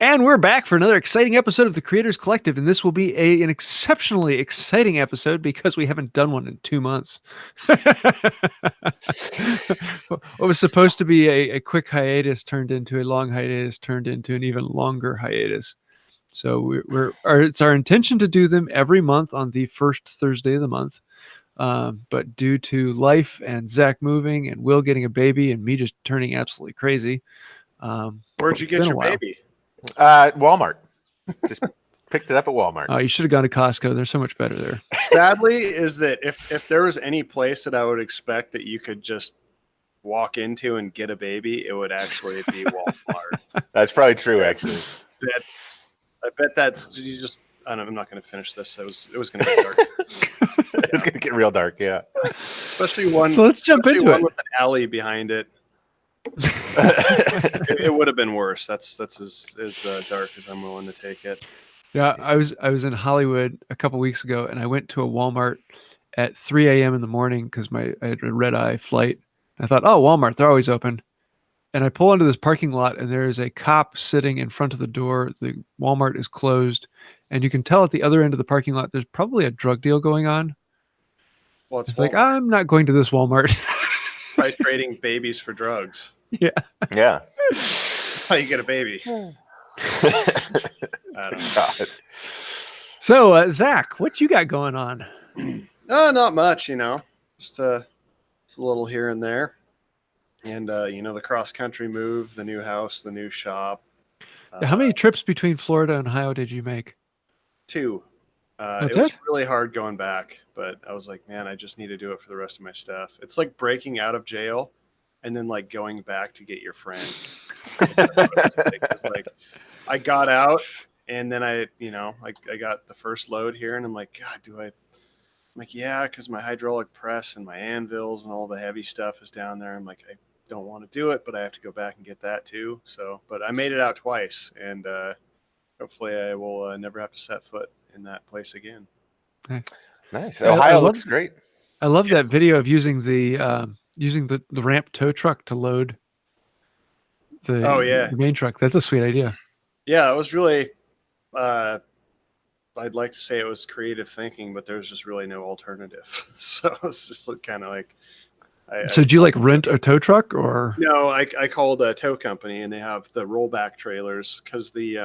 And we're back for another exciting episode of the Creators Collective, and this will be an exceptionally exciting episode because we haven't done one in 2 months. What was supposed to be a quick hiatus turned into a long hiatus, turned into an even longer hiatus. So it's our intention to do them every month on the first Thursday of the month. But due to life and Zack moving and Will getting a baby and me just turning absolutely crazy. Where'd you get your baby? Walmart. Just picked it up at Walmart. Oh, you should have gone to Costco. They're so much better there. Sadly, is that if there was any place that I would expect that you could just walk into and get a baby, it would actually be Walmart. That's probably true, actually. I bet that's you just. I'm not going to finish this. It was going to get dark. It's going to get real dark, yeah. Especially one. So let's jump into it. With an alley behind it. It would have been worse. That's as dark as I'm willing to take it. Yeah, I was in Hollywood a couple weeks ago, and I went to a Walmart at 3 a.m. in the morning because I had a red-eye flight. I thought, oh, Walmart, they're always open. And I pull into this parking lot, and there is a cop sitting in front of the door. The Walmart is closed, and you can tell at the other end of the parking lot there's probably a drug deal going on. Well, it's like, I'm not going to this Walmart. By trading babies for drugs. Yeah. Yeah. How you get a baby? I don't know. So, Zack, what you got going on? Not much, just a little here and there. And, the cross-country move, the new house, the new shop. How many trips between Florida and Ohio did you make? 2. That's it was it? really hard going back, but I was like, man, I just need to do it for the rest of my stuff. It's like breaking out of jail and then like going back to get your friend. like I got out and then I got the first load here and I'm like, God, I'm like, yeah, because my hydraulic press and my anvils and all the heavy stuff is down there. I'm like, I don't want to do it, but I have to go back and get that too. So, but I made it out twice and hopefully I will never have to set foot in that place again. Nice. Ohio looks great. I love that video of using the ramp tow truck to load the main truck. That's a sweet idea. Yeah, it was really I'd like to say it was creative thinking, but there's just really no alternative. So it's just kind of like So did you like rent a tow truck or? No, I called a tow company and they have the rollback trailers because the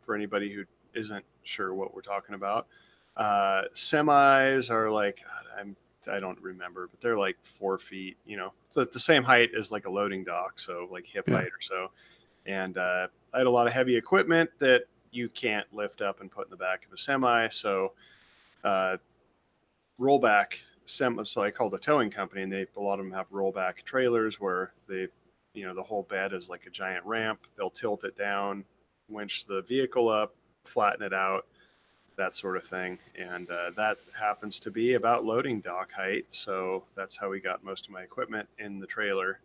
for anybody who isn't sure what we're talking about, semis are like I don't remember, but they're like 4 feet, so the same height as like a loading dock, so like hip height or so. And I had a lot of heavy equipment that you can't lift up and put in the back of a semi, so rollback. So I called a towing company, and a lot of them have rollback trailers where they, the whole bed is like a giant ramp. They'll tilt it down, winch the vehicle up, flatten it out, that sort of thing. And that happens to be about loading dock height. So that's how we got most of my equipment in the trailer.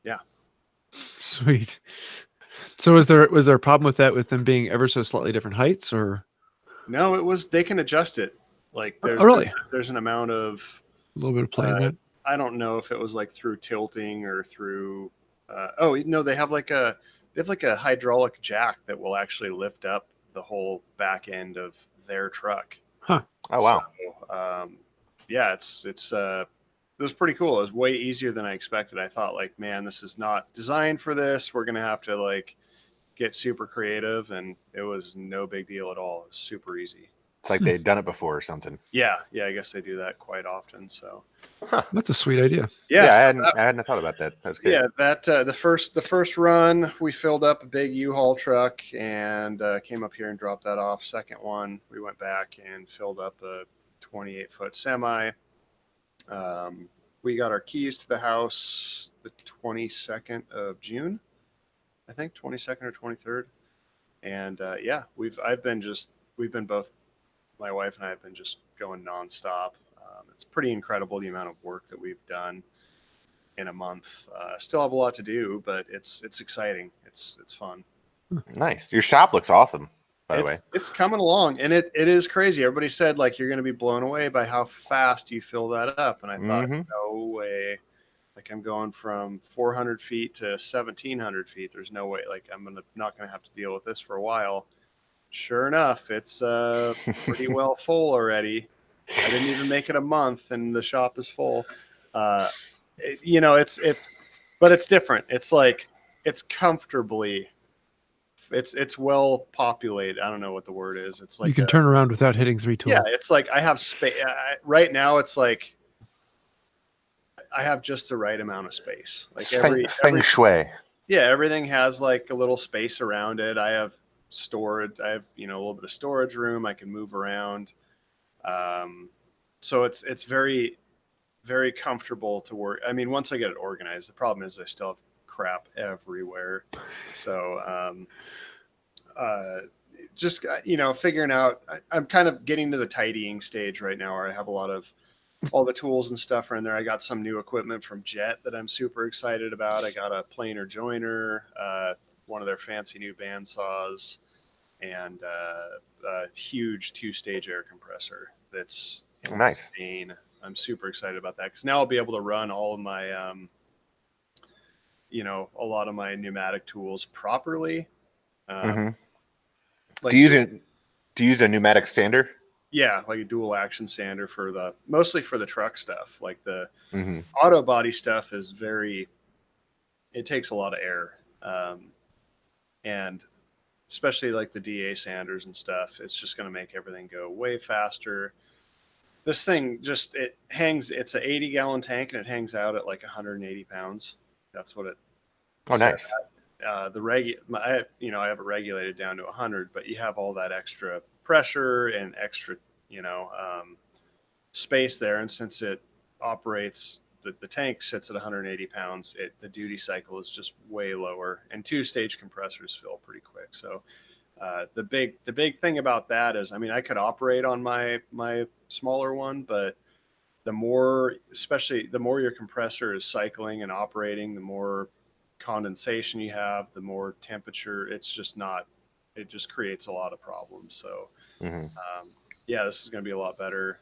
Yeah. Sweet. So was there a problem with that, with them being ever so slightly different heights, or? No, they can adjust it. Like there's an amount of a little bit of play in it. I don't know if it was like through tilting or through they have like a hydraulic jack that will actually lift up the whole back end of their truck. Huh. Oh wow. So, it was pretty cool. It was way easier than I expected. I thought like, man, this is not designed for this. We're gonna have to like get super creative, and it was no big deal at all. It was super easy. It's like they'd done it before or something. Yeah, I guess they do that quite often. So that's a sweet idea. Yeah, I hadn't thought about that. That's good. Yeah, that the first run we filled up a big U-Haul truck and came up here and dropped that off. Second one we went back and filled up a 28-foot semi. We got our keys to the house the 22nd of June, I think 22nd or 23rd, and my wife and I have been just going nonstop. It's pretty incredible the amount of work that we've done in a month. Still have a lot to do, but it's exciting. It's fun. Nice. Your shop looks awesome, by the way. It's coming along, and it is crazy. Everybody said like you're going to be blown away by how fast you fill that up, and I thought, no way. Like I'm going from 400 feet to 1,700 feet. There's no way. Like not gonna have to deal with this for a while. Sure enough, it's pretty well full already. I didn't even make it a month, and the shop is full. But it's different. It's like it's comfortably. It's well populated. I don't know what the word is. It's like you can turn around without hitting 3 tools. Yeah, it's like I have space right now. It's like I have just the right amount of space. Like feng shui. Yeah, everything has like a little space around it. I have storage. I have a little bit of storage room. I can move around. So it's very, very comfortable to work. I mean, once I get it organized, the problem is I still have crap everywhere. So just figuring out. I'm kind of getting to the tidying stage right now, where I have a lot of all the tools and stuff are in there. I got some new equipment from Jet that I'm super excited about. I got a planer joiner, one of their fancy new band saws, and a huge 2-stage air compressor. That's insane. Nice. I'm super excited about that because now I'll be able to run all of my, a lot of my pneumatic tools properly. Like do you use a pneumatic sander? Yeah, like a dual action sander mostly for the truck stuff. Like the auto body stuff is it takes a lot of air. And especially like the DA sanders and stuff, it's just going to make everything go way faster. This thing it's an 80-gallon tank and it hangs out at like 180 pounds. That's what it. Oh, nice. I have it regulated down to 100, but you have all that extra pressure and extra, space there. And since it operates, the tank sits at 180 pounds, the duty cycle is just way lower, and 2-stage compressors fill pretty quick. So the big thing about that is, I mean, I could operate on my smaller one, but the more your compressor is cycling and operating, the more condensation you have, the more temperature. It just creates a lot of problems. So this is going to be a lot better.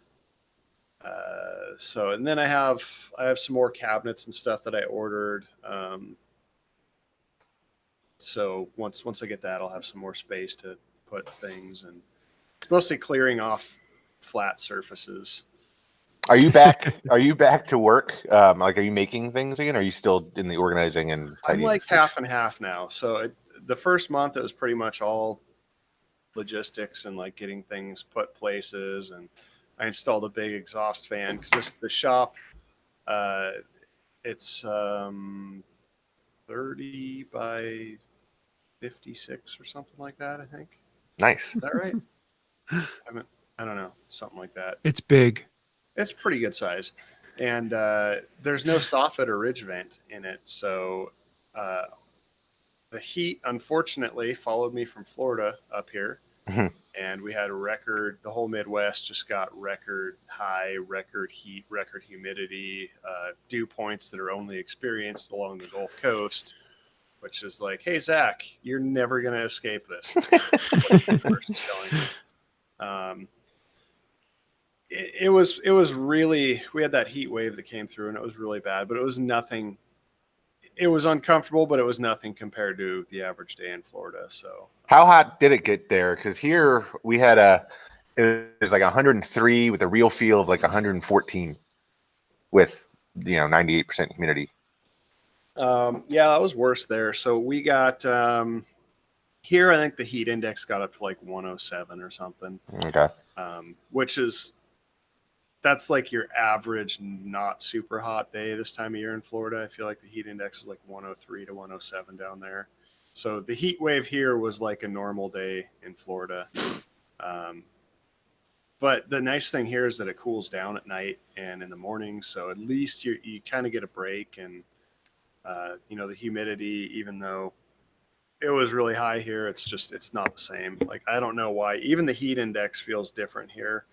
And then I have some more cabinets and stuff that I ordered. So once I get that, I'll have some more space to put things, and it's mostly clearing off flat surfaces. Are you back? Are you back to work? Like, are you making things again? Or are you still in the organizing and I'm like half and half now. So the first month it was pretty much all logistics and like getting things put places, and I installed a big exhaust fan because the shop, it's 30 by 56 or something like that, I think. Nice. Is that right? I don't know, something like that. It's big. It's pretty good size, and there's no soffit or ridge vent in it, so the heat unfortunately followed me from Florida up here. And we had the whole Midwest just got record high, record heat, record humidity, dew points that are only experienced along the Gulf Coast, which is like, hey, Zack, you're never going to escape this. It was really, we had that heat wave that came through and it was really bad, but it was nothing. It was uncomfortable, but it was nothing compared to the average day in Florida. So how hot did it get there? Because here we had it was like 103 with a real feel of like 114 with 98% humidity. Yeah, it was worse there. So we got here, I think the heat index got up to like 107 or something. Okay. That's like your average not super hot day this time of year in Florida. I feel like the heat index is like 103 to 107 down there. So the heat wave here was like a normal day in Florida. But the nice thing here is that it cools down at night and in the morning. So at least you kind of get a break. And, the humidity, even though it was really high here, it's not the same. Like, I don't know why. Even the heat index feels different here.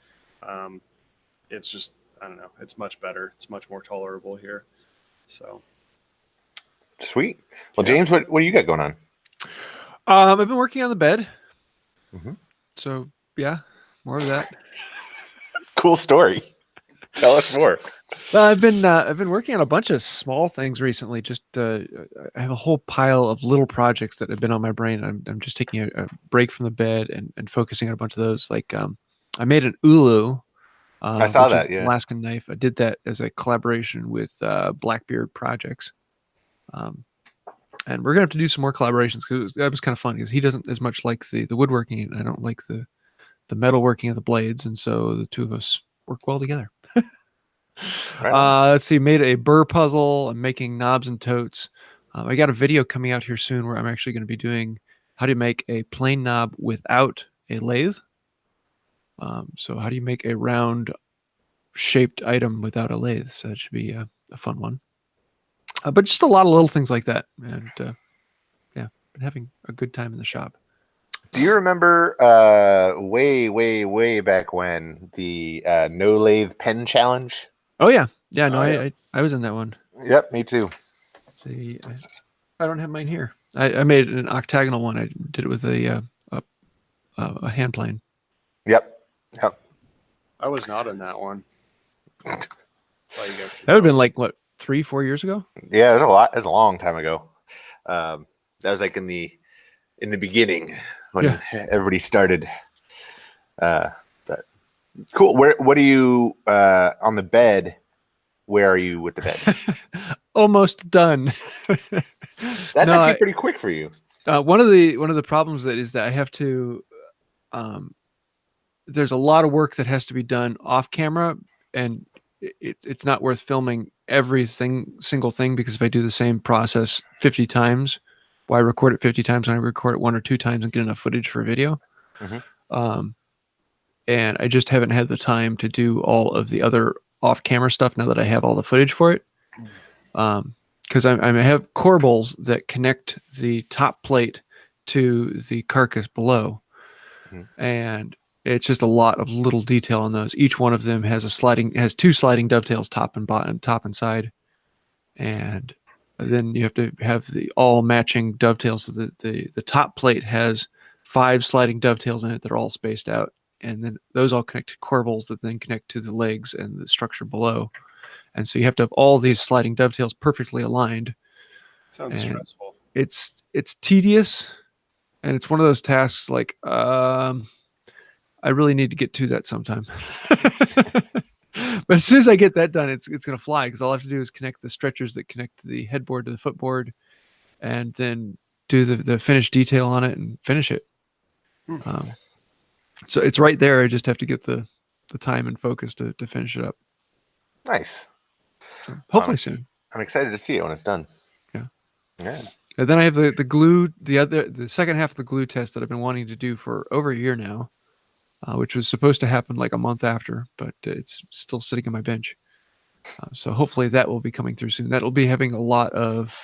It's just, I don't know. It's much better. It's much more tolerable here. So. Sweet. Well, James, what do you got going on? I've been working on the bed. Mm-hmm. So yeah, more of that. Cool story. Tell us more. Well, I've been working on a bunch of small things recently. Just I have a whole pile of little projects that have been on my brain. I'm just taking a break from the bed and focusing on a bunch of those. Like I made an ulu. I saw which is that. Yeah. Alaskan knife. I did that as a collaboration with Blackbeard Projects. And we're gonna have to do some more collaborations because that was kind of fun because he doesn't as much like the woodworking, and I don't like the metalworking of the blades, and so the two of us work well together. Right. Let's see, made a burr puzzle. I'm making knobs and totes. I got a video coming out here soon where I'm actually going to be doing how to make a plain knob without a lathe. So how do you make a round shaped item without a lathe? So that should be a fun one. But just a lot of little things like that. And yeah, been having a good time in the shop. Do you remember way back when the no lathe pen challenge? Oh yeah. Yeah, no, Yeah. I was in that one. Yep, me too. See, I don't have mine here. I made an octagonal one. I did it with a hand plane. Yep. I was not in that one. That would have been like what, 3-4 years ago? Yeah, it was a long time ago. That was like in the beginning when everybody started. But cool. What are you on the bed? Where are you with the bed? Almost done. That's actually pretty quick for you. One of the problems is that I have to. There's a lot of work that has to be done off camera, and it's not worth filming every single thing, because if I do the same process 50 times, why record it 50 times when I record it 1 or 2 times and get enough footage for a video? Mm-hmm. And I just haven't had the time to do all of the other off-camera stuff now that I have all the footage for it. Because I have corbels that connect the top plate to the carcass below, and it's just a lot of little detail on those. Each one of them has has 2 sliding dovetails, top and bottom, top and side, and then you have to have the all matching dovetails. So the top plate has 5 sliding dovetails in it that are all spaced out, and then those all connect to corbels that then connect to the legs and the structure below. And so you have to have all these sliding dovetails perfectly aligned. Sounds stressful. It's tedious, and it's one of those tasks like I really need to get to that sometime. But as soon as I get that done, it's going to fly, because all I have to do is connect the stretchers that connect the headboard to the footboard, and then do the finished detail on it and finish it. So it's right there. I just have to get the time and focus to finish it up. Nice. So hopefully soon. I'm excited to see it when it's done. Yeah. Yeah. And then I have the glue, the second half of the glue test that I've been wanting to do for over a year now, which was supposed to happen like a month after, but it's still sitting on my bench. So hopefully that will be coming through soon. That'll be having a lot of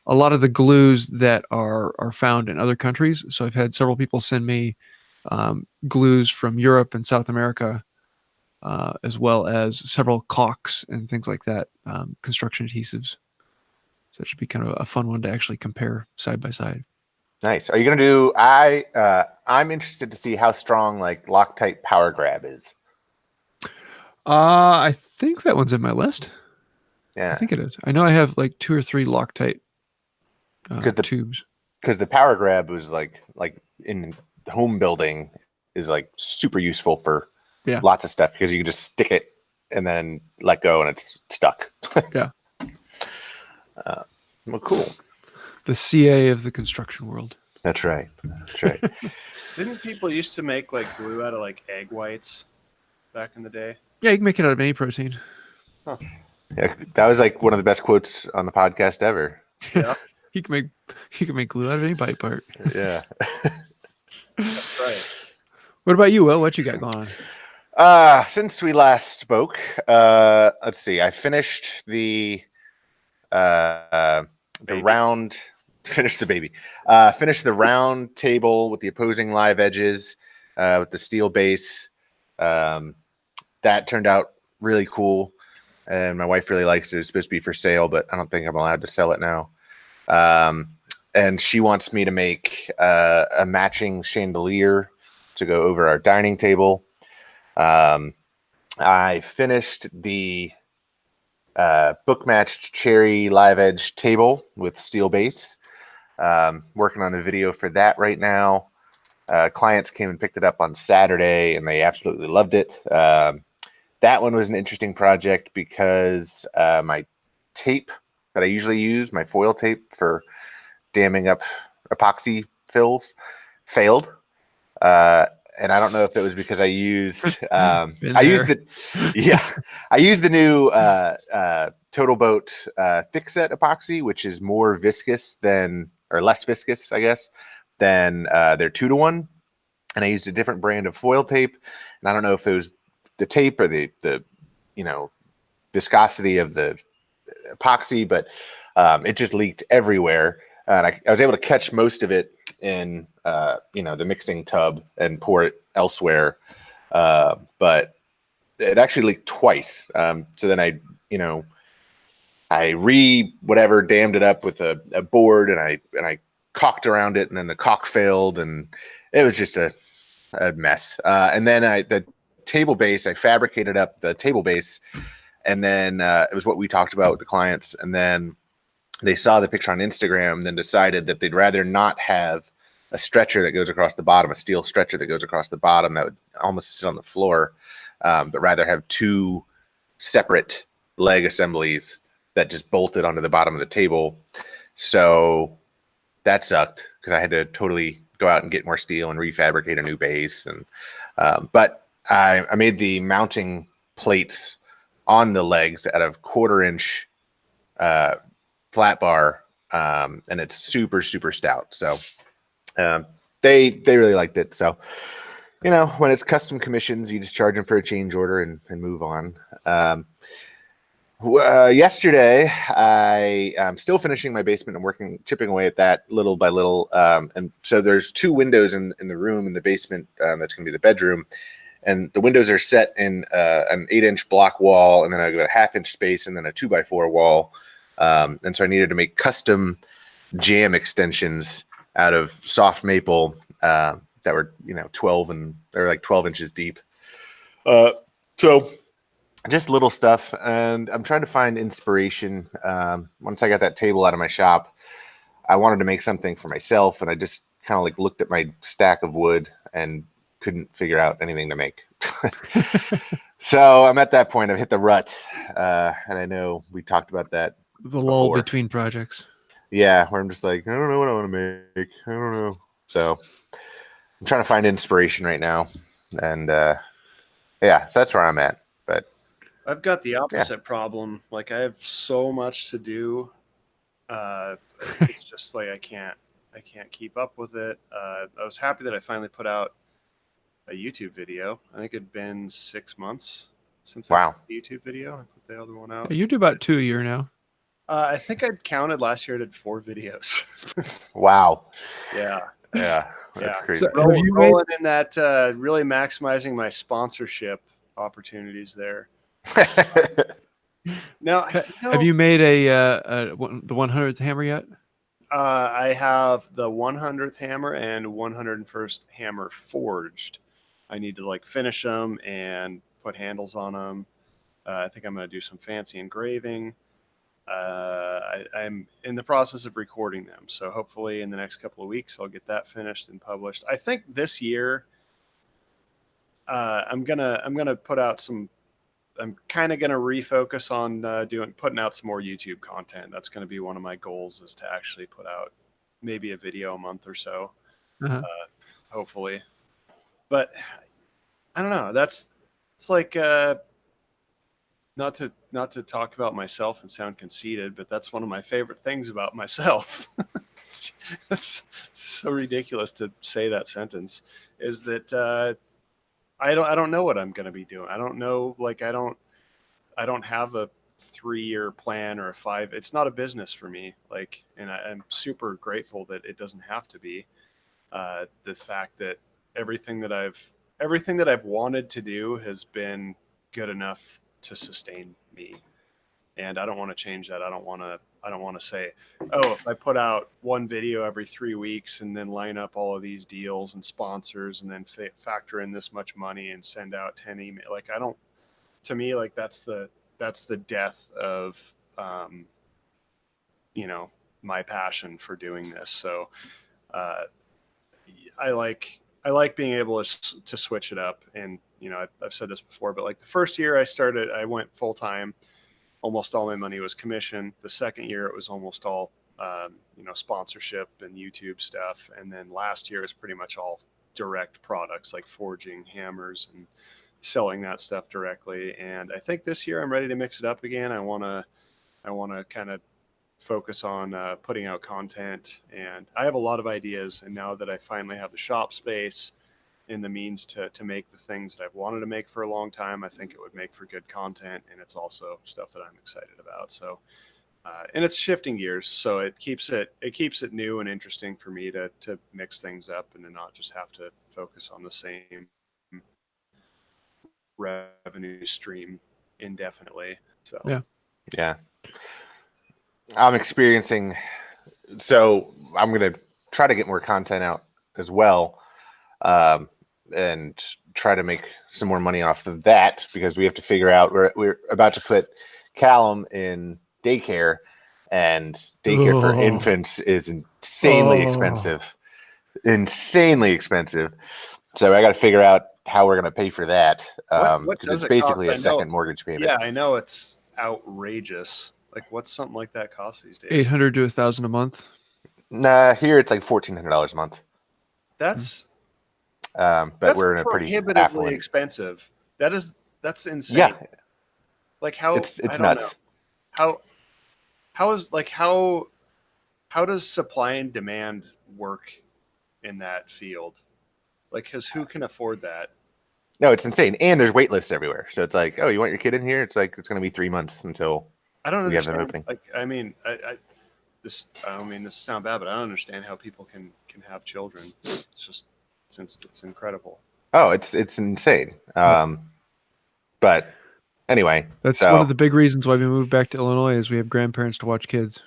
the glues that are found in other countries. So I've had several people send me glues from Europe and South America, as well as several caulks and things like that, construction adhesives. So that should be kind of a fun one to actually compare side by side. Nice. Are you going to do, I'm interested to see how strong like Loctite power grab is. I think that one's in my list. Yeah. I think it is. I know I have like 2 or 3 Loctite tubes. Because the power grab was like in home building is like super useful for lots of stuff, because you can just stick it and then let go and it's stuck. Yeah. Well, cool. The CA of the construction world. That's right. That's right. Didn't people used to make like glue out of like egg whites back in the day? Yeah, you can make it out of any protein. Huh. Yeah, that was like one of the best quotes on the podcast ever. Yeah. You can make glue out of any body part. Yeah. That's right. What about you, Will? What you got going on? Since we last spoke, let's see. I finished the round. Finished the baby. Finished the round table with the opposing live edges, with the steel base. That turned out really cool, and my wife really likes it. It was supposed to be for sale, but I don't think I'm allowed to sell it now. And she wants me to make a matching chandelier to go over our dining table. I finished the book matched cherry live edge table with steel base. Working on the video for that right now. Clients came and picked it up on Saturday, and they absolutely loved it. That one was an interesting project because my tape that I usually use, my foil tape for damming up epoxy fills, failed. And I don't know if it was because I used I used the new Total Boat thick set epoxy, which is more viscous than, or less viscous, I guess, than their 2-to-1. And I used a different brand of foil tape. And I don't know if it was the tape or the viscosity of the epoxy, but it just leaked everywhere. And I was able to catch most of it in the mixing tub and pour it elsewhere, but it actually leaked twice. So then I dammed it up with a board, and I caulked around it, and then the caulk failed, and it was just a mess. And then the table base, I fabricated up the table base, and then it was what we talked about with the clients, and then they saw the picture on Instagram, then decided that they'd rather not have a stretcher that goes across the bottom, a steel stretcher that goes across the bottom that would almost sit on the floor, but rather have 2 separate leg assemblies that just bolted onto the bottom of the table. So that sucked because I had to totally go out and get more steel and refabricate a new base. And but I made the mounting plates on the legs out of 1/4-inch flat bar, and it's super, super stout. So they really liked it. So, when it's custom commissions, you just charge them for a change order and move on. Yesterday, I'm still finishing my basement and chipping away at that little by little. And so there's 2 windows in the room in the basement. That's going to be the bedroom. And the windows are set in an 8-inch block wall, and then I got a 1/2-inch space, and then a 2x4 wall. And so I needed to make custom jamb extensions out of soft maple that were 12 and they're like 12 inches deep. So just little stuff, and I'm trying to find inspiration. Once I got that table out of my shop, I wanted to make something for myself, and I just kind of like looked at my stack of wood and couldn't figure out anything to make. So I'm at that point. I've hit the rut, and I know we talked about that. The lull between projects. Yeah, where I'm just like, I don't know what I want to make. I don't know. So I'm trying to find inspiration right now, and so that's where I'm at. But I've got the opposite problem. Like, I have so much to do. It's just like I can't keep up with it. I was happy that I finally put out a YouTube video. I think it'd been 6 months since I put the YouTube video. I put the other one out. Yeah, you do about 2 a year now. I think I counted last year. I did 4 videos. Wow. Yeah. That's crazy. So rolling in that, really maximizing my sponsorship opportunities there. Now, have you made the 100th hammer yet? I have the 100th hammer and 101st hammer forged. I need to finish them and put handles on them. I think I'm going to do some fancy engraving. I'm in the process of recording them, so hopefully in the next couple of weeks I'll get that finished and published. I think this year I'm gonna put out some. I'm kind of gonna refocus on putting out some more YouTube content. That's going to be one of my goals, is to actually put out maybe a video a month or so, hopefully. But I don't know. It's like not to talk about myself and sound conceited, but that's one of my favorite things about myself. That's so ridiculous to say that sentence, is that I don't know what I'm going to be doing. I don't know. I don't have a 3-year plan or a 5. It's not a business for me. And I'm super grateful that it doesn't have to be. This fact that everything that I've wanted to do has been good enough to sustain me, and I don't want to change that. I don't want to say, oh, if I put out one video every 3 weeks and then line up all of these deals and sponsors and then factor in this much money and send out 10 emails. to me, like that's the death of, my passion for doing this. So, I like being able to switch it up. And, I've said this before, but like the first year I went full time. Almost all my money was commission. The second year it was almost all, sponsorship and YouTube stuff. And then last year is pretty much all direct products like forging hammers and selling that stuff directly. And I think this year I'm ready to mix it up again. I want to kind of focus on putting out content, and I have a lot of ideas. And now that I finally have the shop space and the means to make the things that I've wanted to make for a long time, I think it would make for good content. And it's also stuff that I'm excited about. So, and it's shifting gears. So it keeps it new and interesting for me to mix things up and to not just have to focus on the same revenue stream indefinitely. So, Yeah. I'm experiencing, so I'm going to try to get more content out as well, and try to make some more money off of that, because we have to figure out, we're about to put Callum in daycare, and daycare for infants is insanely expensive. So I got to figure out how we're going to pay for that, because it's basically a second mortgage payment. Yeah, I know it's outrageous. Like, what's something like that cost these days? $800 to $1,000 a month. Nah, here it's like $1,400 a month. That's we're in a pretty prohibitively expensive. That's insane. Yeah, like how it's nuts. Know. How does supply and demand work in that field? Like, because who can afford that? No, it's insane, and there's wait lists everywhere. So it's like, oh, you want your kid in here? It's like it's going to be 3 months until I don't understand. We have them opening. Like, I mean, this sound bad, but I don't understand how people can have children. It's incredible. Oh, it's insane. But anyway, that's one of the big reasons why we moved back to Illinois, is we have grandparents to watch kids.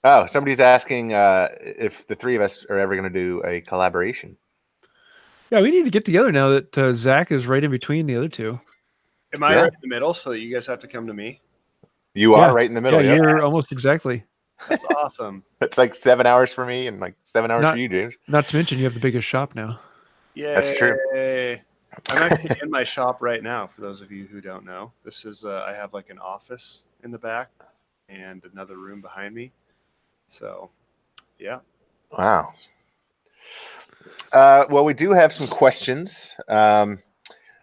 Somebody's asking if the three of us are ever going to do a collaboration. Yeah, we need to get together now that Zack is right in between the other two. Am I right in the middle, so you guys have to come to me? You are right in the middle. Yeah, you're almost exactly. That's awesome. It's like 7 hours for me and like 7 hours for you, James. Not to mention you have the biggest shop now. Yeah, that's true. I'm actually in my shop right now. For those of you who don't know, this is I have like an office in the back and another room behind me. So, yeah. Wow. Well, we do have some questions.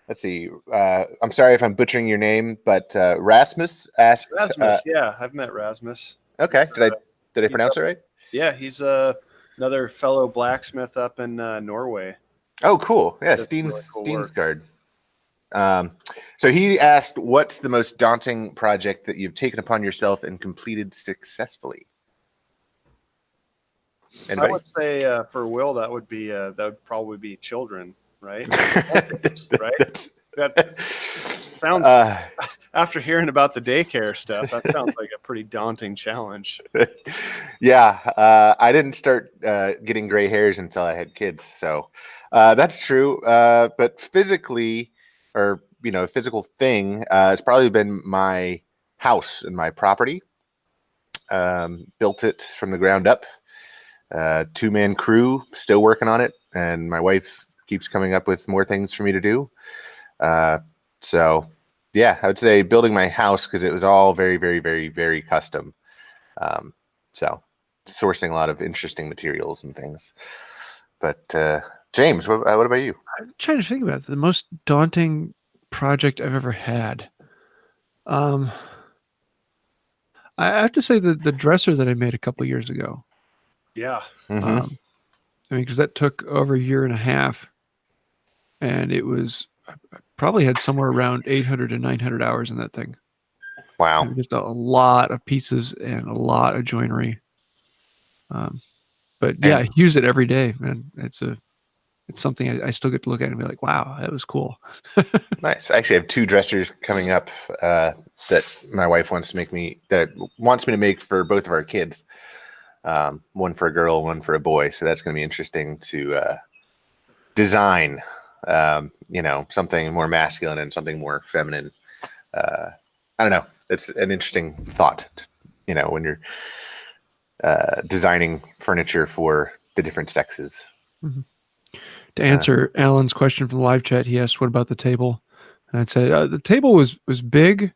Let's see. I'm sorry if I'm butchering your name, but Rasmus asked. Rasmus, yeah, I've met Rasmus. Okay, did I pronounce it right? Yeah, he's another fellow blacksmith up in Norway. Oh, cool. Yeah, Steensgaard. So he asked, what's the most daunting project that you've taken upon yourself and completed successfully? Anybody? I would say for Will, that would probably be children, right? Right? That sounds. After hearing about the daycare stuff, that sounds like a pretty daunting challenge. Yeah, I didn't start getting gray hairs until I had kids, so that's true. But physically, or physical thing, it's probably been my house and my property. Built it from the ground up. 2-man crew, still working on it, and my wife keeps coming up with more things for me to do. So yeah, I would say building my house, because it was all very, very, very, very custom. So sourcing a lot of interesting materials and things. But James, what about you? I'm trying to think about the most daunting project I've ever had. I have to say the dresser that I made a couple of years ago. Yeah. Mm-hmm. Because that took over a year and a half, and it was, I probably had somewhere around 800 to 900 hours in that thing. Wow. And just a lot of pieces and a lot of joinery. But yeah, I use it every day, man. It's something I still get to look at and be like, wow, that was cool. Nice. I actually have 2 dressers coming up that my wife wants me to make for both of our kids. One for a girl, one for a boy. So that's going to be interesting to design. something more masculine and something more feminine. I don't know. It's an interesting thought, when you're designing furniture for the different sexes. Mm-hmm. To answer Alan's question from the live chat, he asked, what about the table? And I'd say the table was big,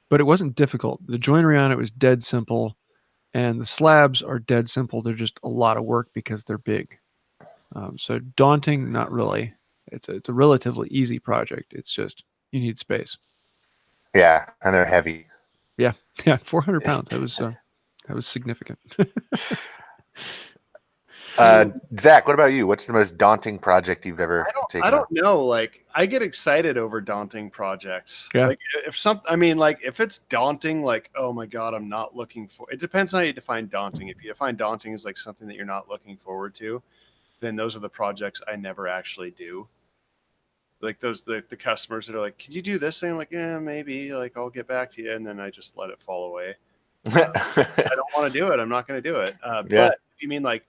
but it wasn't difficult. The joinery on it was dead simple, and the slabs are dead simple. They're just a lot of work because they're big. So daunting, not really. It's a relatively easy project. It's just you need space. Yeah, and they're heavy. Yeah, 400 pounds. That was significant. Zack, what about you? What's the most daunting project you've ever taken I don't on? know. Like, I get excited over daunting projects. Yeah. Like, if it's daunting, like, oh my God, I'm not looking for it. Depends on how you define daunting. If you define daunting as like something that you're not looking forward to, then those are the projects I never actually do. Like the customers that are like, "Can you do this thing?" I'm like, "Yeah, maybe. Like, I'll get back to you," and then I just let it fall away. I don't want to do it. I'm not going to do it. Yeah. But if you mean like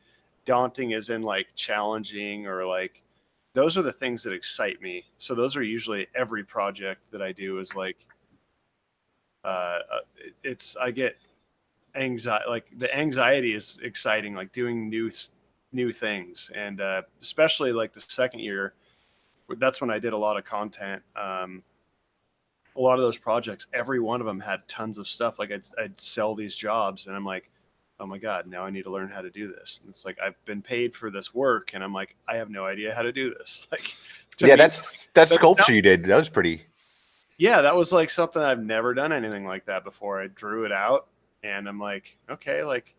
daunting as in like challenging or like, those are the things that excite me. So those are usually every project that I do is like, I get anxiety. Like the anxiety is exciting, like doing new things. And especially like the second year, that's when I did a lot of content. A lot of those projects, every one of them had tons of stuff. Like I'd sell these jobs and I'm like, oh my God, now I need to learn how to do this. And it's like, I've been paid for this work. And I'm like, I have no idea how to do this. Like, yeah, that sculpture you did. That was pretty. Yeah. That was like something I've never done anything like that before. I drew it out and I'm like, okay, like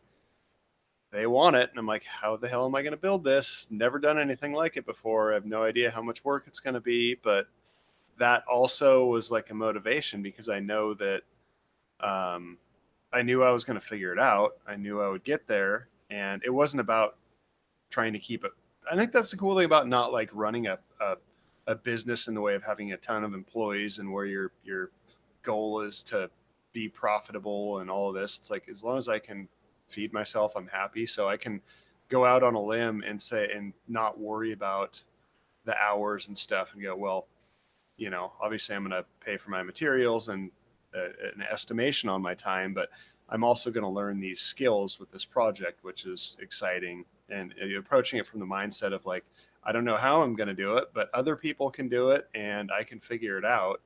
they want it. And I'm like, how the hell am I going to build this? Never done anything like it before. I have no idea how much work it's going to be, but that also was like a motivation because I know that I knew I was going to figure it out. I knew I would get there, and it wasn't about trying to keep it. I think that's the cool thing about not like running a business in the way of having a ton of employees and where your goal is to be profitable and all of this. It's like, as long as I can feed myself, I'm happy. So I can go out on a limb and say, and not worry about the hours and stuff and go, well, obviously I'm going to pay for my materials and an estimation on my time, but I'm also going to learn these skills with this project, which is exciting. And approaching it from the mindset of like, I don't know how I'm going to do it, but other people can do it and I can figure it out.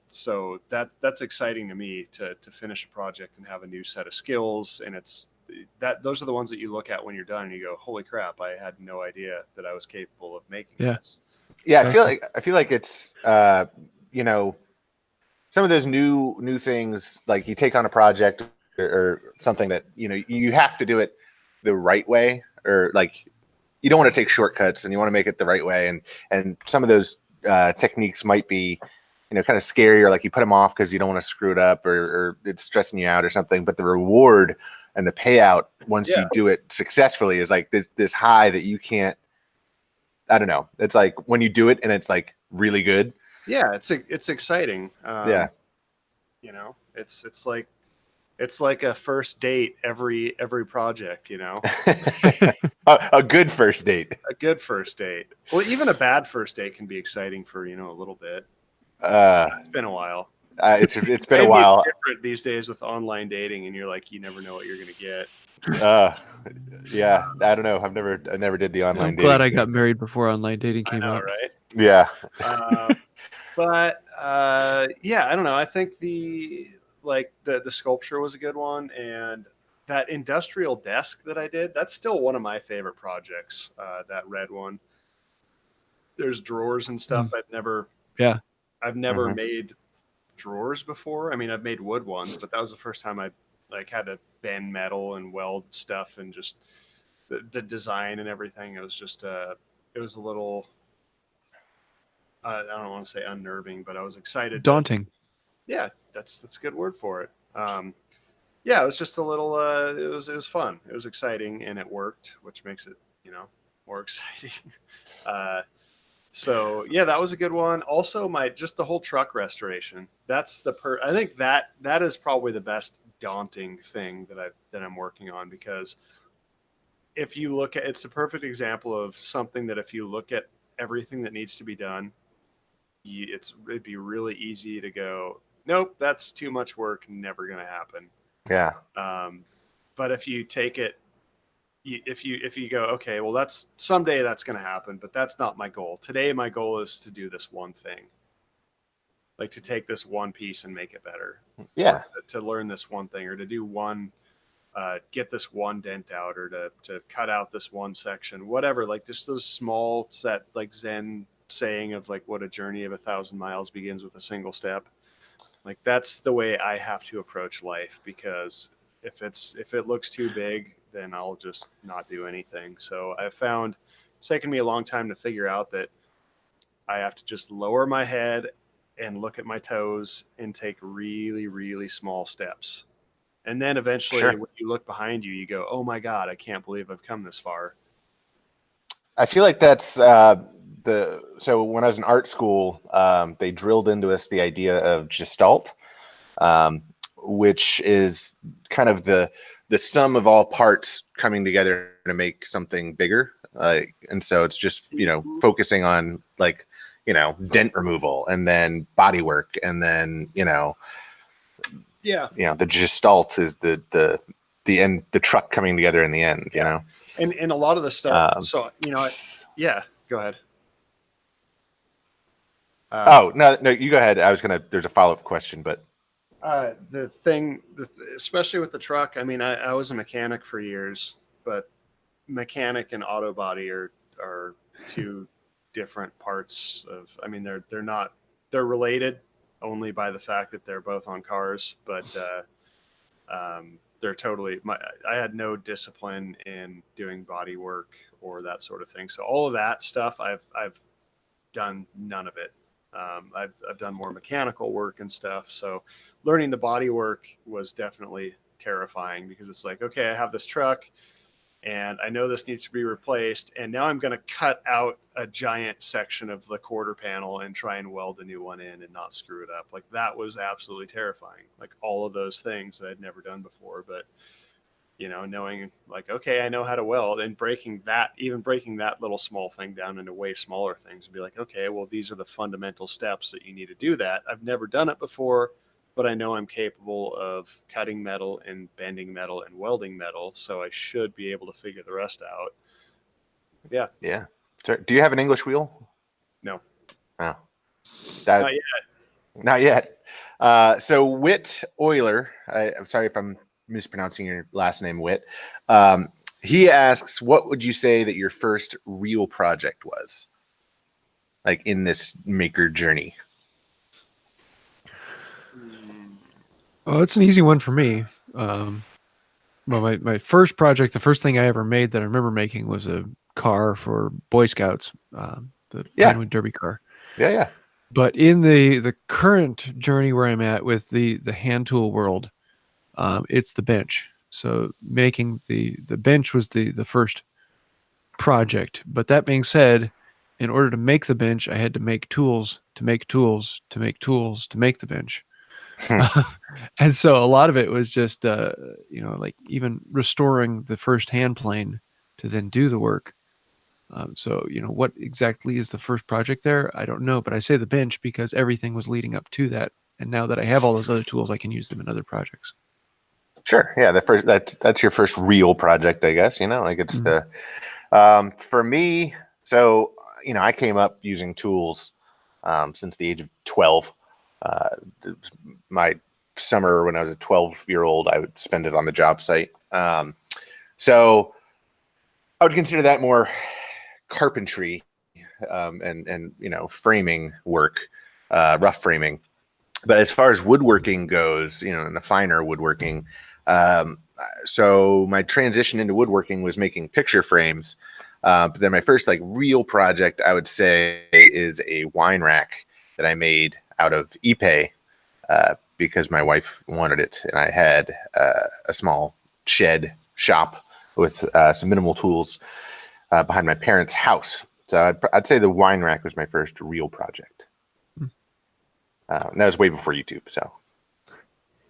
So that's exciting to me to finish a project and have a new set of skills. And those are the ones that you look at when you're done and you go, holy crap, I had no idea that I was capable of making this. Yeah, I feel like it's some of those new things, like you take on a project or something that you have to do it the right way, or like you don't want to take shortcuts and you want to make it the right way, and some of those techniques might be kind of scary, or like you put them off because you don't want to screw it up, or it's stressing you out or something, but the reward and the payout once you do it successfully is like this high that you can't. I don't know. It's like when you do it and it's like really good. Yeah, it's exciting. It's like a first date every project. a good first date. A good first date. Well, even a bad first date can be exciting for a little bit. It's been a while. It's been a while. It's different these days with online dating, and you're like, you never know what you're gonna get. Yeah, I don't know. I never did the online dating. I'm glad I got married before online dating came out. Right? Yeah. But yeah, I don't know. I think the sculpture was a good one, and that industrial desk that I did, that's still one of my favorite projects. That red one. There's drawers and stuff. I've never made drawers before. I mean, I've made wood ones, but that was the first time I had to bend metal and weld stuff, and just the design and everything. It was just it was a little, I don't want to say unnerving, but I was excited. Daunting. Yeah, that's a good word for it. Yeah, it was just a little, it was fun. It was exciting, and it worked, which makes it, more exciting. So yeah, that was a good one. Also, just the whole truck restoration. That's I think that is probably the best daunting thing that I'm working on, because if you look at, it's a perfect example of something that if you look at everything that needs to be done, it'd be really easy to go, nope, that's too much work, never going to happen. Yeah. But if you take it, if you go, okay, well, that's someday that's going to happen, but that's not my goal. Today, my goal is to do this one thing, like to take this one piece and make it better. Yeah. To learn this one thing, or to do one, get this one dent out, or to cut out this one section, whatever. Like just those small set, like Zen saying of like what a journey of 1,000 miles begins with a single step. Like that's the way I have to approach life, because if it looks too big, then I'll just not do anything. So I found it's taken me a long time to figure out that I have to just lower my head and look at my toes and take really, really small steps. And then eventually when you look behind you, you go, oh my God, I can't believe I've come this far. I feel like that's so when I was in art school, they drilled into us the idea of Gestalt, which is kind of the sum of all parts coming together to make something bigger. And so it's just, focusing on like, dent removal and then body work. And then, the Gestalt is the end, the truck coming together in the end, And a lot of the stuff. Yeah, go ahead. No, you go ahead. There's a follow-up question, but the thing, especially with the truck, I mean, I was a mechanic for years, but mechanic and auto body are two different parts of, I mean, they're related only by the fact that they're both on cars, but they're totally, I had no discipline in doing body work or that sort of thing. So all of that stuff, I've done none of it. I've done more mechanical work and stuff. So learning the body work was definitely terrifying, because it's like, okay, I have this truck and I know this needs to be replaced. And now I'm going to cut out a giant section of the quarter panel and try and weld a new one in and not screw it up. Like that was absolutely terrifying. Like all of those things that I'd never done before, but knowing like, okay, I know how to weld, and breaking that little small thing down into way smaller things and be like, okay, well, these are the fundamental steps that you need to do that. I've never done it before, but I know I'm capable of cutting metal and bending metal and welding metal. So I should be able to figure the rest out. Yeah. Yeah. Do you have an English wheel? No. Oh. Not yet. So Whit Oyler, I'm sorry if I'm mispronouncing your last name, Whit. He asks, what would you say that your first real project was, like in this maker journey? Oh, it's an easy one for me. Well, my first project, the first thing I ever made that I remember making was a car for Boy Scouts, the Pinewood Derby car. Yeah. But in the current journey where I'm at with the hand tool world, it's the bench. So making the bench was the first project. But that being said, in order to make the bench, I had to make tools to make tools to make tools to make the bench. And so a lot of it was just, like even restoring the first hand plane to then do the work. So, what exactly is the first project there? I don't know, but I say the bench because everything was leading up to that. And now that I have all those other tools, I can use them in other projects. Sure. Yeah. That's your first real project, I guess, like it's for me. So, I came up using tools, since the age of 12. My summer when I was a 12-year-old, I would spend it on the job site. So I would consider that more carpentry, and framing work, rough framing. But as far as woodworking goes, in the finer woodworking, so my transition into woodworking was making picture frames. But then my first real project, I would say, is a wine rack that I made out of Ipe, because my wife wanted it, and I had a small shed shop with some minimal tools behind my parents' house. So I'd say the wine rack was my first real project. And that was way before YouTube. So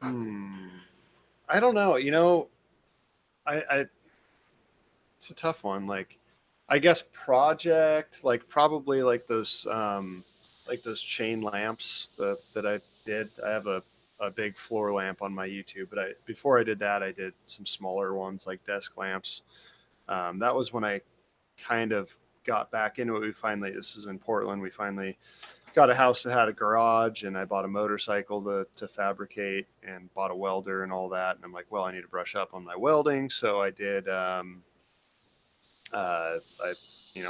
I don't know. I it's a tough one. Like I guess project, like probably like those chain lamps that I did. I have a big floor lamp on my YouTube, but before I did that, I did some smaller ones like desk lamps. That was when I kind of got back into it. This is in Portland. We finally got a house that had a garage, and I bought a motorcycle to fabricate and bought a welder and all that. And I'm like, well, I need to brush up on my welding. So I did, I,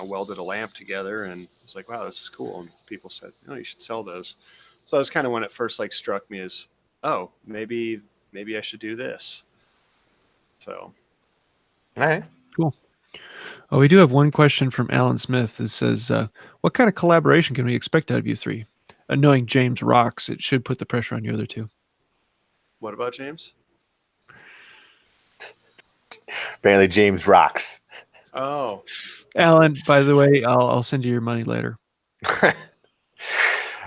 welded a lamp together and was like, wow, this is cool. And people said, oh, you should sell those. So that was kind of when it first like struck me as, oh, maybe I should do this. So. All right. Cool. Oh, we do have one question from Alan Smith that says, what kind of collaboration can we expect out of you three? Knowing James rocks, it should put the pressure on you other two. What about James? Apparently James rocks. Oh. Alan, by the way, I'll send you your money later.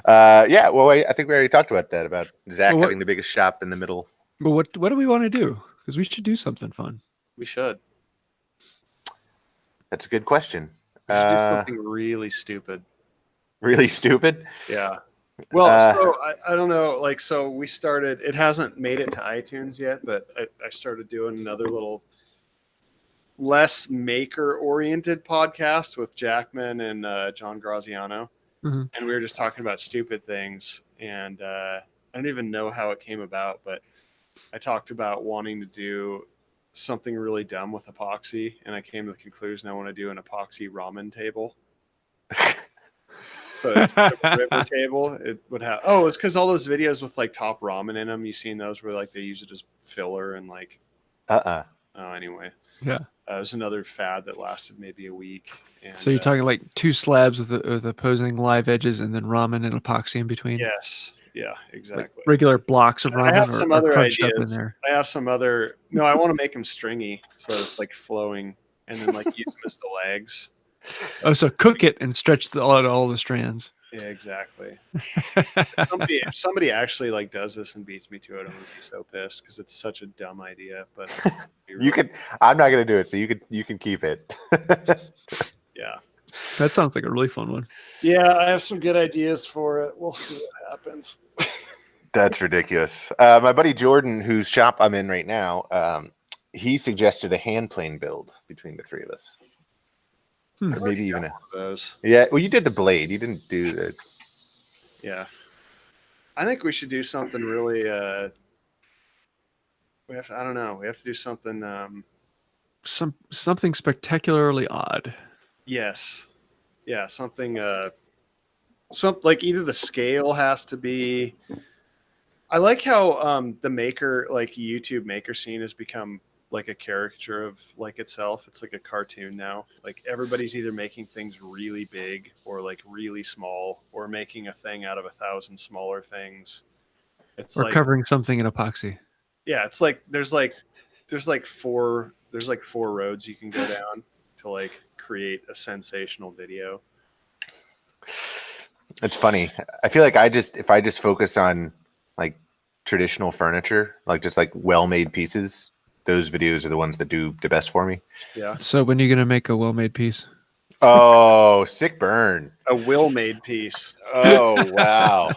Yeah, well, I think we already talked about that, about Zack having the biggest shop in the middle. But what do we want to do? Because we should do something fun. We should. That's a good question. We should do something really stupid. Really stupid? Yeah. Well, so I don't know. Like, so we started, it hasn't made it to iTunes yet, but I started doing another little less maker-oriented podcast with Jackman and John Graziano. Mm-hmm. And we were just talking about stupid things. And I don't even know how it came about, but I talked about wanting to do something really dumb with epoxy. And I came to the conclusion I want to do an epoxy ramen table. So instead of a river table, it would have. Oh, it's because all those videos with like top ramen in them. You've seen those where like they use it as filler and like. Oh, anyway. Yeah. It was another fad that lasted maybe a week. And, so you're talking like two slabs with opposing live edges and then ramen and epoxy in between. Yes. Yeah. Exactly. Like regular blocks of ramen. I have some other crunched ideas. up in there. I have some other. No, I want to make them stringy, so it's like flowing, and then like use them as the legs. Oh, so cook it and stretch all the strands. Yeah, exactly. If somebody actually like does this and beats me to it, I'm gonna be so pissed because it's such a dumb idea. But you could. I'm not gonna do it, so you can keep it. Yeah, that sounds like a really fun one. Yeah, I have some good ideas for it. We'll see what happens. That's ridiculous. My buddy Jordan, whose shop I'm in right now, he suggested a hand plane build between the three of us. Or maybe even one of those. Yeah, well, you did the blade. You didn't do the. Yeah, I think we should do something really. We have to. I don't know. We have to do something. Something spectacularly odd. Yes. Yeah, something. Like either the scale has to be. I like how the maker, like YouTube maker scene, has become like a caricature of like itself. It's like a cartoon now. Like everybody's either making things really big or like really small, or making a thing out of 1,000 smaller things. It's or covering something in epoxy. Yeah, it's like there's four roads you can go down to like create a sensational video. It's funny. I feel like if I just focus on like traditional furniture, like just like well-made pieces, those videos are the ones that do the best for me. Yeah. So when are you going to make a well-made piece? Oh, sick burn. A well-made piece. Oh, wow.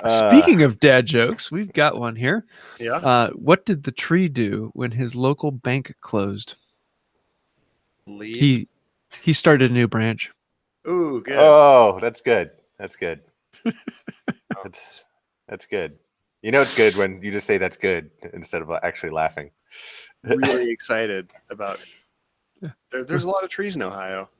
Speaking of dad jokes, we've got one here. Yeah. What did the tree do when his local bank closed? Leave. He started a new branch. Ooh, good. Oh, that's good. That's good. That's good. You know, it's good when you just say that's good instead of actually laughing. Really excited about it. There's a lot of trees in Ohio.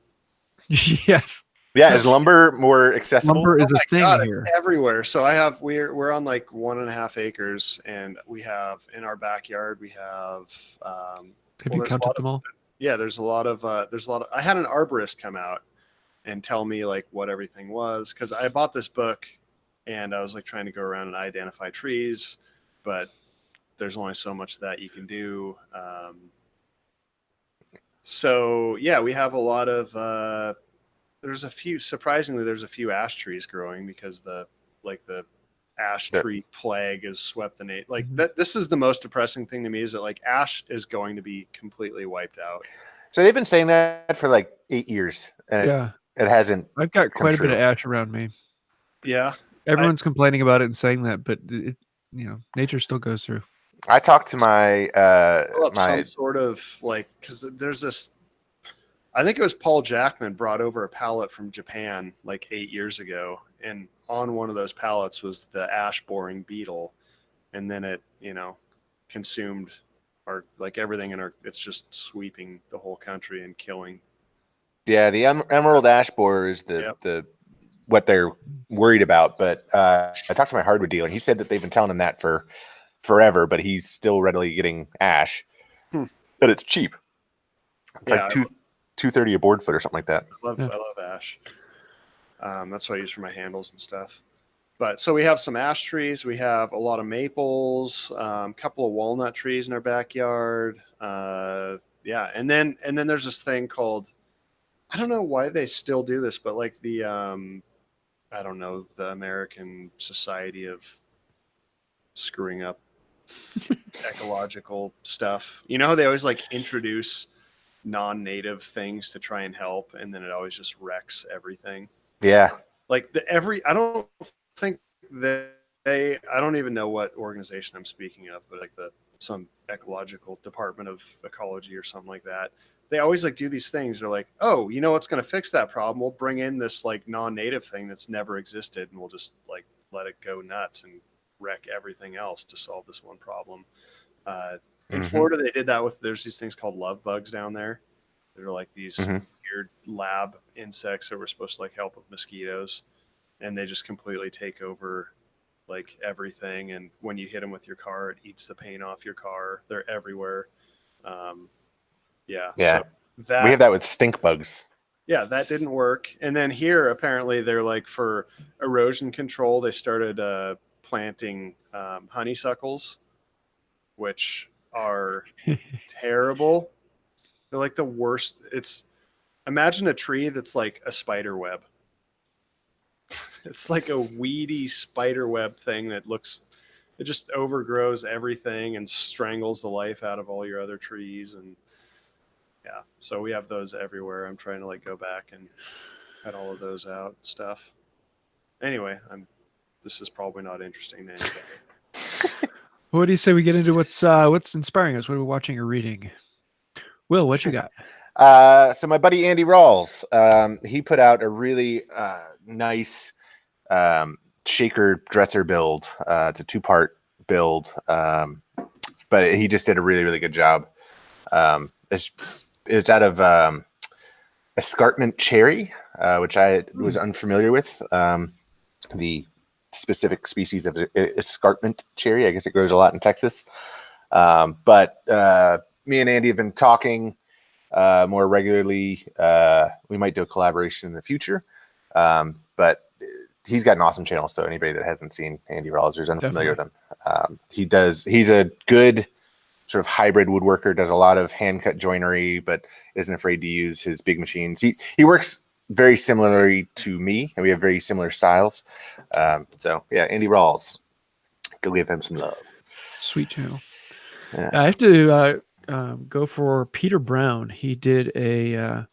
Yes. Yeah, is lumber more accessible? Lumber is a thing here. It's everywhere. So we're on like 1.5 acres, and we have in our backyard we have. Have you counted them all? Yeah, there's a lot of. I had an arborist come out and tell me like what everything was, because I bought this book, and I was like trying to go around and identify trees, but there's only so much that you can do. So yeah, we have a lot of. Surprisingly, there's a few ash trees growing because the ash tree plague has swept the nation. Like that, this is the most depressing thing to me, is that like ash is going to be completely wiped out. So they've been saying that for like 8 years, and it hasn't. I've got quite a bit true. of ash around me. Yeah, everyone's complaining about it and saying that, but it, nature still goes through. I talked to my some sort of like, because there's this. I think it was Paul Jackman brought over a pallet from Japan like 8 years ago, and on one of those pallets was the ash boring beetle, and then it consumed our like everything in our. It's just sweeping the whole country and killing. Yeah, the emerald ash borer is the what they're worried about. But I talked to my hardwood dealer, and he said that they've been telling him that for forever, but he's still readily getting ash. But it's cheap. It's like $230 a board foot or something like that. I love ash. That's what I use for my handles and stuff. But so we have some ash trees. We have a lot of maples, a couple of walnut trees in our backyard. And then there's this thing called, I don't know why they still do this, but like the I don't know, the American Society of Screwing Up Ecological Stuff. You know how they always like introduce non-native things to try and help, and then it always just wrecks everything. Yeah. Like I don't think that I don't even know what organization I'm speaking of, but like some ecological department of ecology or something like that. They always like do these things. They're like, oh, you know what's going to fix that problem? We'll bring in this like non-native thing that's never existed, and we'll just like let it go nuts and wreck everything else to solve this one problem. In Florida, they did that with, there's these things called love bugs down there. They're like these weird lab insects that were supposed to like help with mosquitoes, and they just completely take over like everything. And when you hit them with your car, it eats the paint off your car. They're everywhere. So we have that with stink bugs. Yeah, that didn't work. And then here, apparently, they're like for erosion control, they started planting honeysuckles, which are terrible. They're like the worst. Imagine a tree that's like a spider web. It's like a weedy spider web thing it just overgrows everything and strangles the life out of all your other trees. And yeah, so we have those everywhere. I'm trying to like go back and cut all of those out and stuff. Anyway, this is probably not interesting to anybody. What do you say we get into what's inspiring us? What are we watching or reading? Will, what you got? So my buddy Andy Rawls, he put out a really nice shaker dresser build. It's a 2-part build, but he just did a really, really good job. It's out of escarpment cherry, which I was unfamiliar with. The specific species of escarpment cherry. I guess it grows a lot in Texas. But me and Andy have been talking more regularly. We might do a collaboration in the future. But he's got an awesome channel. So anybody that hasn't seen Andy Rawls is unfamiliar with him. He's a good sort of hybrid woodworker, does a lot of hand cut joinery, but isn't afraid to use his big machines. He works very similarly to me, and we have very similar styles. So yeah, Andy Rawls, go give him some love. Sweet channel. Yeah. I have to go for Peter Brown. He did a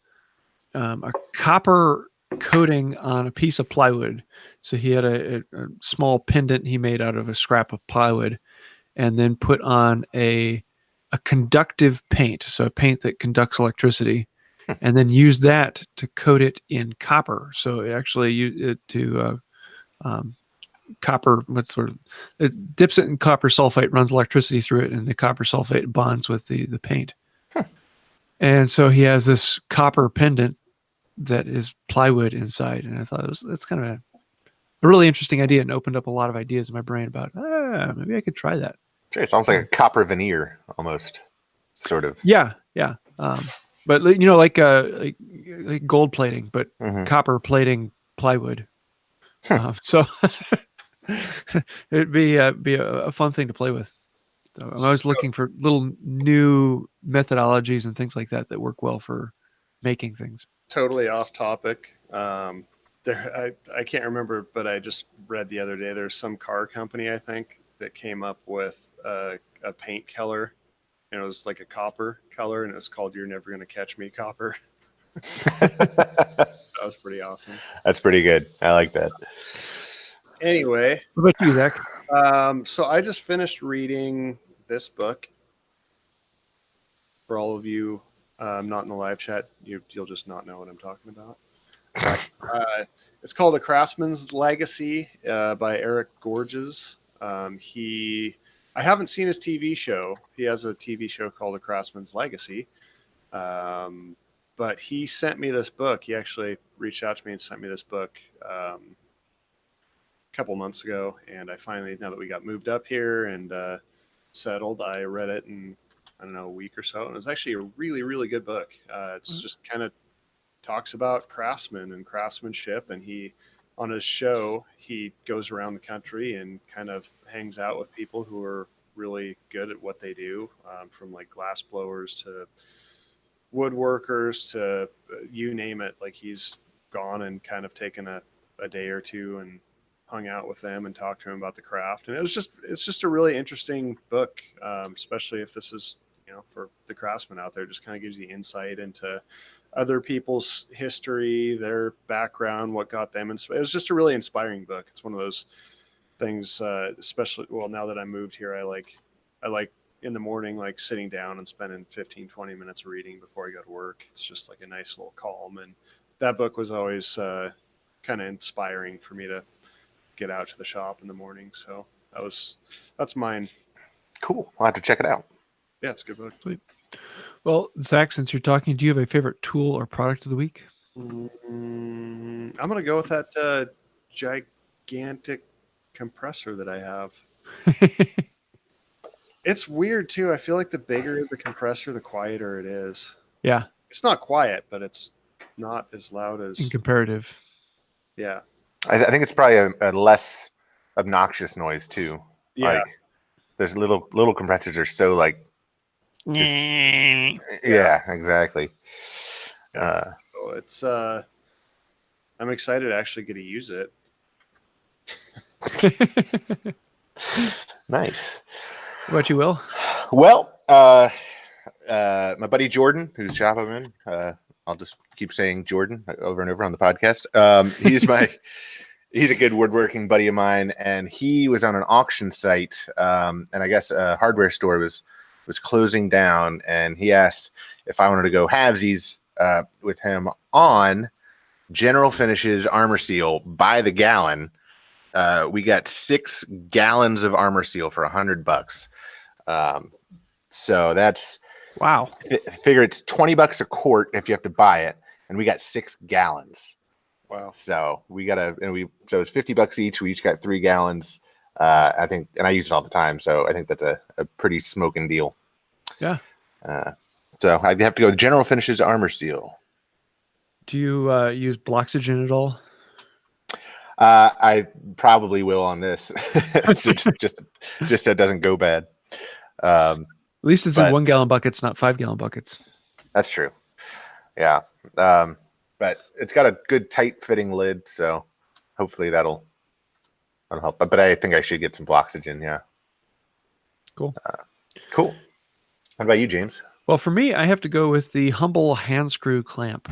copper coating on a piece of plywood. So he had a small pendant he made out of a scrap of plywood, and then put on a conductive paint, so a paint that conducts electricity, and then use that to coat it in copper. So it actually copper, it dips it in copper sulfate, runs electricity through it, and the copper sulfate bonds with the paint. And so he has this copper pendant that is plywood inside, and I thought that's kind of a really interesting idea, and opened up a lot of ideas in my brain about maybe I could try that. Sure, it sounds like a copper veneer almost, sort of. Yeah. But like gold plating, but copper plating plywood. So it'd be a fun thing to play with. So I'm always looking for little new methodologies and things like that work well for making things. Totally off topic. I can't remember, but I just read the other day there's some car company, I think, that came up with a paint color, and it was like a copper color, and it was called "You're Never Gonna Catch Me Copper." That was pretty awesome. That's pretty good. I like that. Anyway, What about you, Zach? so I just finished reading this book. For all of you not in the live chat, you'll just not know what I'm talking about. It's called The Craftsman's Legacy by Erik Gorges. I haven't seen his TV show. He has a TV show called The Craftsman's Legacy. But he sent me this book. He actually reached out to me and sent me this book a couple months ago. And I finally, now that we got moved up here and settled, I read it in, I don't know, a week or so. And it was actually a really, really good book. It's just kind of talks about craftsmen and craftsmanship, and he, on his show, he goes around the country and kind of hangs out with people who are really good at what they do, from like glass blowers to woodworkers to you name it. Like, he's gone and kind of taken a day or two and hung out with them and talked to him about the craft. And it's just a really interesting book, especially if this is, for the craftsman out there. Just kind of gives you insight into other people's history, their background, what got them. It was just a really inspiring book. It's one of those things, especially, well, now that I moved here, I like in the morning, like sitting down and spending 15-20 minutes reading before I go to work. It's just like a nice little calm. And that book was always kind of inspiring for me to get out to the shop in the morning. So that's mine. Cool. I'll have to check it out. Yeah, it's a good book. Sweet. Well, Zach, since you're talking, do you have a favorite tool or product of the week? I'm going to go with that gigantic compressor that I have. It's weird, too. I feel like the bigger the compressor, the quieter it is. Yeah. It's not quiet, but it's not as loud as... In comparative. Yeah. I think it's probably a less obnoxious noise, too. Yeah. Like, there's little compressors are so, like... yeah, exactly. So it's... I'm excited to actually get to use it. Nice. What about you, Will? Well, my buddy Jordan, whose shop I'm in, I'll just keep saying Jordan over and over on the podcast. He's a good woodworking buddy of mine, and he was on an auction site, and I guess a hardware store was closing down, and he asked if I wanted to go halvesies with him on General Finishes Armor Seal by the gallon. We got 6 gallons of Armor Seal for $100. So that's wow. Figure it's $20 a quart if you have to buy it, and we got 6 gallons. Wow. So so it's $50 each. We each got 3 gallons. I think, and I use it all the time. So I think that's a pretty smoking deal. Yeah. So I'd have to go with General Finishes Armor Seal. Do you use Bloxygen at all? I probably will on this. So just so it doesn't go bad. At least it's in 1 gallon buckets, not 5 gallon buckets. That's true. Yeah. But it's got a good tight fitting lid, so hopefully that'll help. But I think I should get some Bloxygen. Yeah. Cool. Cool. What about you, James? Well, for me, I have to go with the Humble hand screw clamp.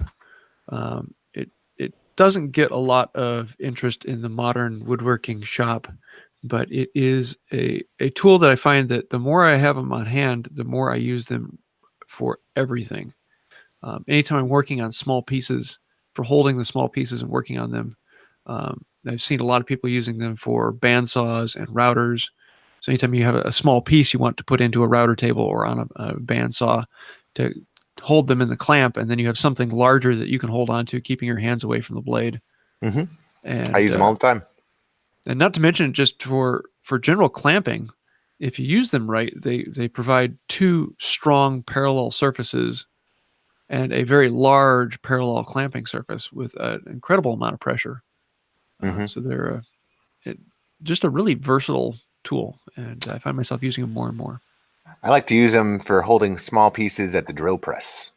It doesn't get a lot of interest in the modern woodworking shop, but it is a tool that I find that the more I have them on hand, the more I use them for everything. Anytime I'm working on small pieces, for holding the small pieces and working on them, I've seen a lot of people using them for bandsaws and routers. So anytime you have a small piece you want to put into a router table or on a bandsaw to hold them in the clamp, and then you have something larger that you can hold on to, keeping your hands away from the blade. Mm-hmm. And I use them all the time. And not to mention, just for general clamping, if you use them right, they provide 2 strong parallel surfaces and a very large parallel clamping surface with an incredible amount of pressure. Mm-hmm. So they're just a really versatile tool, and I find myself using them more and more. I like to use them for holding small pieces at the drill press.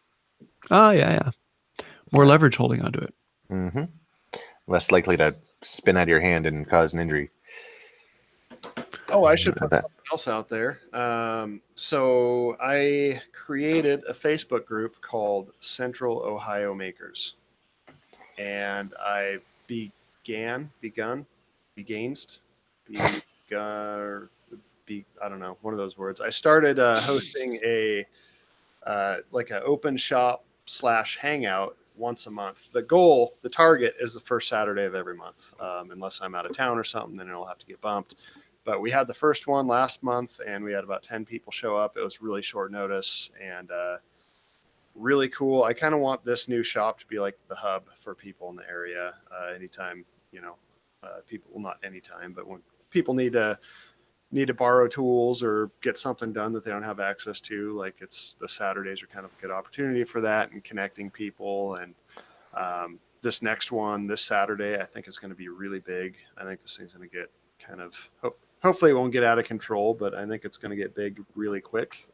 Oh, yeah. More leverage holding onto it. Mm-hmm. less likely to spin out of your hand and cause an injury. Oh, I should put something else out there. So I created a Facebook group called Central Ohio Makers, and I begun, I don't know, one of those words. I started hosting a like an open shop / hangout once a month. The target is the first Saturday of every month, unless I'm out of town or something, then it'll have to get bumped. But we had the first one last month, and we had about 10 people show up. It was really short notice and really cool. I kind of want this new shop to be like the hub for people in the area. Anytime, people, well, not anytime, but when people need to borrow tools or get something done that they don't have access to, like the Saturdays are kind of a good opportunity for that and connecting people. And this next one, this Saturday, I think is going to be really big. I think this thing's going to get kind of, hopefully it won't get out of control, but I think it's going to get big really quick.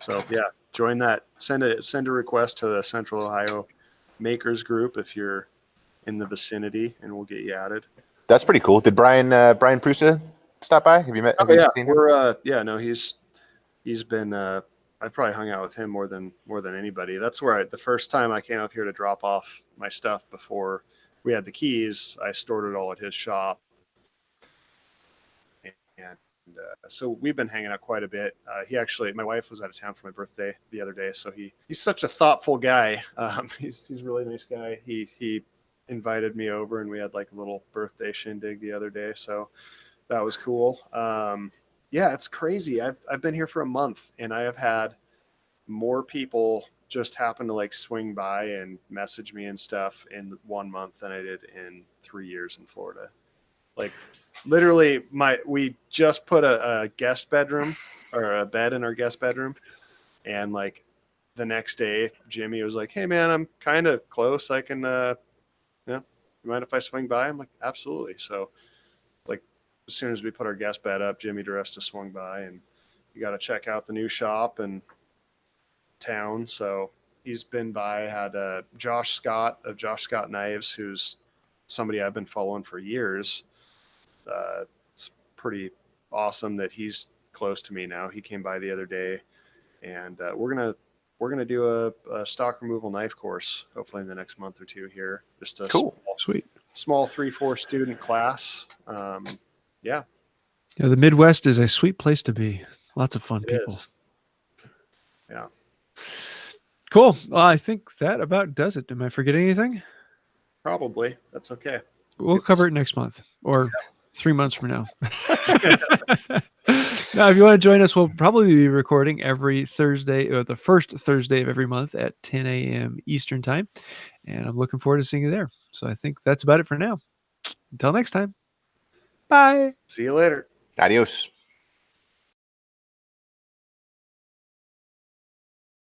So yeah, join that. Send a request to the Central Ohio Makers group if you're in the vicinity, and we'll get you added. That's pretty cool. Did Brian Prusa stop by? Have you met? Oh yeah, he's been. I probably hung out with him more than anybody. That's where the first time I came up here to drop off my stuff before we had the keys, I stored it all at his shop. And so we've been hanging out quite a bit. My wife was out of town for my birthday the other day, so he's such a thoughtful guy. He's a really nice guy. He invited me over, and we had like a little birthday shindig the other day, so that was cool. Yeah, it's crazy. I've been here for a month, and I have had more people just happen to like swing by and message me and stuff in 1 month than I did in 3 years in Florida. Like literally we just put a guest bedroom or a bed in our guest bedroom. And like the next day, Jimmy was like, "Hey man, I'm kind of close. I can, you mind if I swing by?" I'm like, "Absolutely." So like as soon as we put our guest bed up, Jimmy DeResta swung by, and you got to check out the new shop and town. So he's been by. Had Josh Scott of Josh Scott Knives, who's somebody I've been following for years. It's pretty awesome that he's close to me now. He came by the other day, and we're gonna do a stock removal knife course hopefully in the next month or two here. Just a cool, small 3-4 student class. Yeah, the Midwest is a sweet place to be. Lots of fun people. Yeah. Cool. Well, I think that about does it. Am I forgetting anything? Probably. That's okay. We'll cover it next month or 3 months from now. Now, if you want to join us, we'll probably be recording every Thursday, or the first Thursday of every month at 10 a.m. Eastern time. And I'm looking forward to seeing you there. So I think that's about it for now. Until next time. Bye. See you later. Adios.